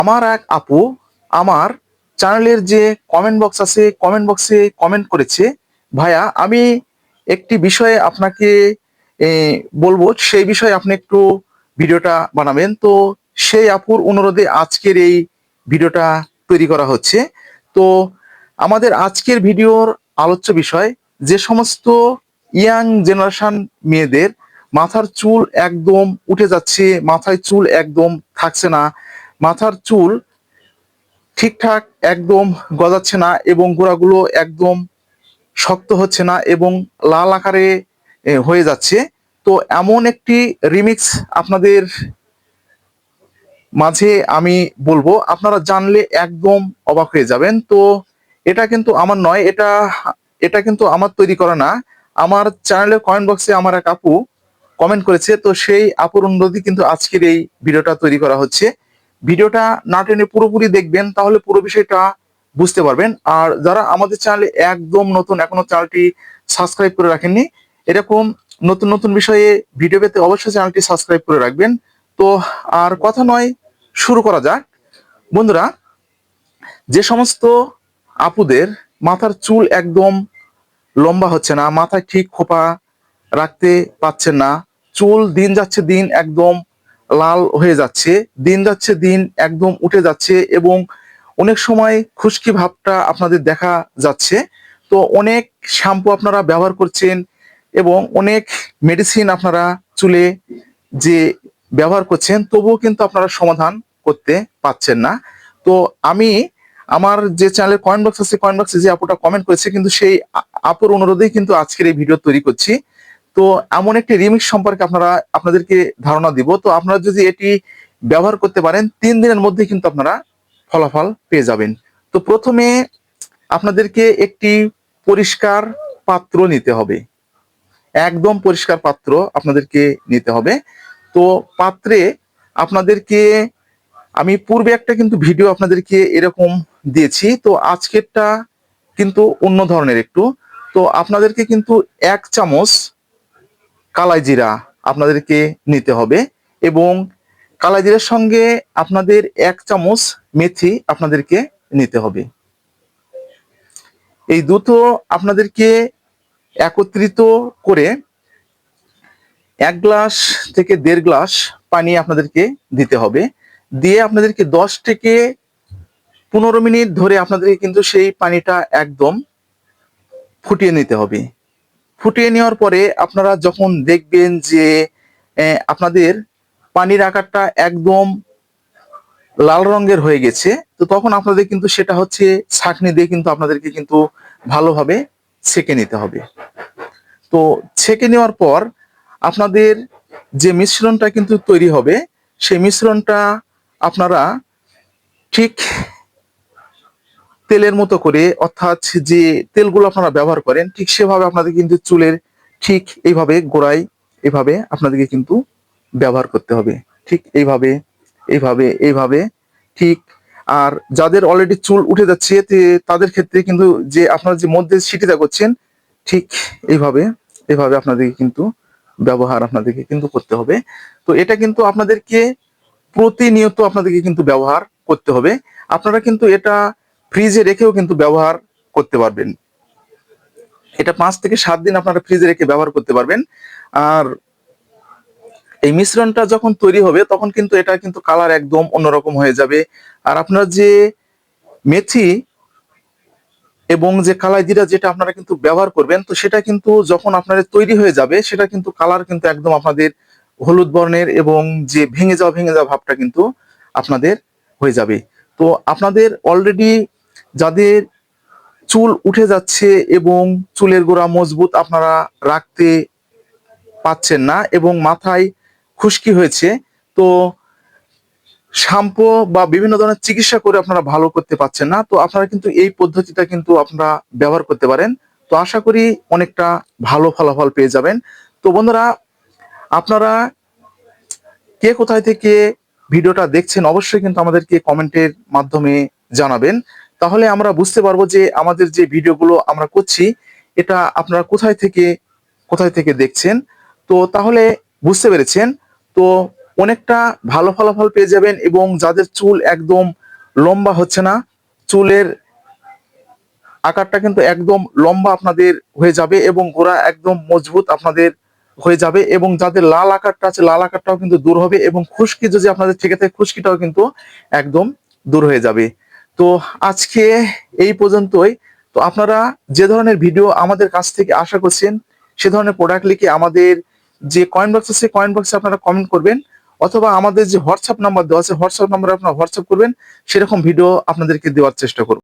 আমার এক আপু আমার চ্যানেলের যে কমেন্ট বক্স আছে কমেন্ট বক্সে কমেন্ট করেছে, ভাইয়া আমি একটি বিষয়ে আপনাকে এ, বলবো, সেই বিষয়ে আপনি একটু ভিডিওটা বানাবেন। তো সেই আপুর অনুরোধে আজকের এই ভিডিওটা তৈরি করা হচ্ছে। তো আমাদের আজকের ভিডিওর আলোচ্য বিষয়, যে সমস্ত ইয়াং জেনারেশন মেয়েদের মাথার চুল একদম উঠে যাচ্ছে, মাথায় চুল একদম থাকছে না, মাথার চুল ঠিকঠাক একদম গজাচ্ছে না এবং গোড়াগুলো একদম শক্ত হচ্ছে না এবং লাল আকারে হয়ে যাচ্ছে। তো এমন একটি রিমিক্স আপনাদের মাঝে আমি বলবো, আপনারা জানলে একদম অবাক হয়ে যাবেন। তো এটা কিন্তু আমার নয়, এটা এটা কিন্তু আমার তৈরি করা না। আমার চ্যানেলের কমেন্ট বক্সে আমার এক আপু কমেন্ট করেছে, তো সেই আপুর অনুরোধে কিন্তু আজকের এই ভিডিওটা তৈরি করা হচ্ছে। ভিডিওটা না টেনে পুরোপুরি দেখবেন, তাহলে পুরো বিষয়টা বুঝতে পারবেন। আর যারা আমাদের চ্যানেলে একদম নতুন, এখনো চ্যানেলটি সাবস্ক্রাইব করে রাখেননি, এরকম নতুন নতুন বিষয়ে ভিডিও পেতে অবশ্যই চ্যানেলটি সাবস্ক্রাইব করে রাখবেন। তো আর কথা নয়, শুরু করা যাক। বন্ধুরা, যে সমস্ত আপুদের মাথার চুল একদম লম্বা হচ্ছে না, মাথায় ঠিক খোপা রাখতে পারছেন না, চুল দিন যাচ্ছে দিন একদম লাল হয়ে যাচ্ছে, দিন যাচ্ছে দিন একদম উঠে যাচ্ছে এবং অনেক সময় খুশকি ভাবটা আপনাদের দেখা যাচ্ছে। তো অনেক শ্যাম্পু আপনারা ব্যবহার করছেন এবং অনেক মেডিসিন আপনারা চুলে যে ব্যবহার করছেন, তবুও কিন্তু আপনারা সমাধান করতে পারছেন না। তো আমি আমার যে চ্যানেলের কমেন্ট বক্স আছে, কমেন্ট বক্সে যে আপুটা কমেন্ট করেছে, কিন্তু সেই আপুর অনুরোধেই কিন্তু আজকের এই ভিডিও তৈরি করছি। তো এমন একটি রিমিক্স সম্পর্কে আপনাদেরকে ধারণা দিব। তো আপনারা যদি এটি ব্যবহার করতে পারেন, 3 দিনের মধ্যে কিন্তু আপনারা ফলাফল পেয়ে যাবেন। তো প্রথমে আপনাদেরকে একটি পরিষ্কার পাত্র নিতে হবে, একদম পরিষ্কার পাত্র আপনাদেরকে নিতে হবে। তো পাত্রে আপনাদেরকে আমি পূর্বে একটা কিন্তু ভিডিও আপনাদেরকে এরকম দিয়েছি, তো আজকেরটা কিন্তু অন্য ধরনের একটু। তো আপনাদেরকে কিন্তু 1 চামচ কালাই জিরা আপনাদেরকে নিতে হবে এবং কালাই জিরার সঙ্গে আপনাদের 1 চামচ মেথি আপনাদেরকে নিতে হবে। এই দুটো আপনাদেরকে একত্রিত করে 1 গ্লাস থেকে 1.5 গ্লাস পানি আপনাদেরকে দিতে হবে। দিয়ে আপনাদেরকে 10 থেকে 15 মিনিট ধরে আপনাদেরকে কিন্তু সেই পানিটা একদম ফুটিয়ে নিতে হবে। ফুটিয়ে নেওয়ার পরে আপনারা যখন দেখবেন যে আপনাদের পানির আকারটা একদম লাল রঙের হয়ে গেছে, তো তখন আপনাদের কিন্তু সেটা হচ্ছে ছাঁকনি দিয়ে কিন্তু আপনাদেরকে কিন্তু ভালোভাবে ছেঁকে নিতে হবে। তো ছেঁকে নেওয়ার পর আপনাদের যে মিশ্রণটা কিন্তু তৈরি হবে, সেই মিশ্রণটা আপনারা ঠিক তেলের মতো করে, অর্থাৎ যে তেলগুলো আপনারা ব্যবহার করেন ঠিক সেভাবে আপনাদের কিন্তু চুলের ঠিক এইভাবে গোড়ায় এইভাবে আপনাদেরকে কিন্তু ব্যবহার করতে হবে। ঠিক এইভাবে এইভাবে এইভাবে ঠিক। আর যাদের অলরেডি চুল উঠে যাচ্ছে তাদের ক্ষেত্রে কিন্তু যে আপনারা যে মধ্যে সিটিটা করছেন, ঠিক এইভাবে এইভাবে আপনাদেরকে কিন্তু ব্যবহার আপনাদেরকে কিন্তু করতে হবে। তো এটা কিন্তু আপনাদেরকে প্রতিনিয়ত আপনাদেরকে কিন্তু ব্যবহার করতে হবে। আপনারা কিন্তু এটা ফ্রিজে রেখেও কিন্তু ব্যবহার করতে পারবেন। এটা 5 থেকে 7 দিন আপনারা ফ্রিজে রেখে ব্যবহার করতে পারবেন। আর এই মিশ্রণটা যখন তৈরি হবে তখন কিন্তু এটা কিন্তু কালার একদম অন্যরকম হয়ে যাবে। আর আপনার যে মেথি এবং যে কালাই জিরা যেটা আপনারা কিন্তু ব্যবহার করবেন, তো সেটা কিন্তু যখন আপনাদের তৈরি হয়ে যাবে সেটা কিন্তু কালার কিন্তু একদম আপনাদের হলুদ বর্ণের এবং যে ভেঙে যাওয়া ভাবটা কিন্তু আপনাদের হয়ে যাবে। তো আপনাদের অলরেডি যাদের চুল উঠে যাচ্ছে এবং চুলের গোড়া মজবুত আপনারা রাখতে পাচ্ছেন না এবং মাথায় খুশকি হয়েছে, তো শ্যাম্পু বা বিভিন্ন ধরনের চিকিৎসা করে আপনারা ভালো করতে পারছেন না, তো আপনারা কিন্তু এই পদ্ধতিটা কিন্তু আপনারা ব্যবহার করতে পারেন। তো আশা করি অনেকটা ভালো ফলাফল পেয়ে যাবেন। তো বন্ধুরা, আপনারা কে কোথায় থেকে ভিডিওটা দেখছেন অবশ্যই কিন্তু আমাদেরকে কমেন্টের মাধ্যমে জানাবেন। তাহলে আমরা বুঝতে পারবো যে আমাদের যে ভিডিওগুলো আমরা করছি এটা আপনারা কোথায় থেকে দেখছেন। তো তাহলে বুঝতে পেরেছেন। তো অনেকটা ভালো ফলাফল পেয়ে যাবেন। এবং যাদের চুল একদম লম্বা হচ্ছে না, চুলের আকারটা কিন্তু একদম লম্বা আপনাদের হয়ে যাবে এবং গোড়া একদম মজবুত আপনাদের হয়ে যাবে। এবং যাদের লাল আকারটা আছে, লাল আকারটাও কিন্তু দূর হবে। এবং খুশকি যদি আপনাদের থেকে থাকে, খুশকিটাও কিন্তু একদম দূর হয়ে যাবে। তো আজকে এই পর্যন্তই। তো আপনারা যে ধরনের ভিডিও আমাদের কাছ থেকে আশা করছেন, সে ধরনের প্রোডাক্ট লিখে আমাদের যে কয়েন বক্স আছে, কয়েন বক্সে আপনারা কমেন্ট করবেন, অথবা আমাদের যে হোয়াটসঅ্যাপ নাম্বার দেওয়া আছে, হোয়াটসঅ্যাপ নাম্বারে আপনারা হোয়াটসঅ্যাপ করবেন, সেরকম ভিডিও আপনাদেরকে দেওয়ার চেষ্টা করব।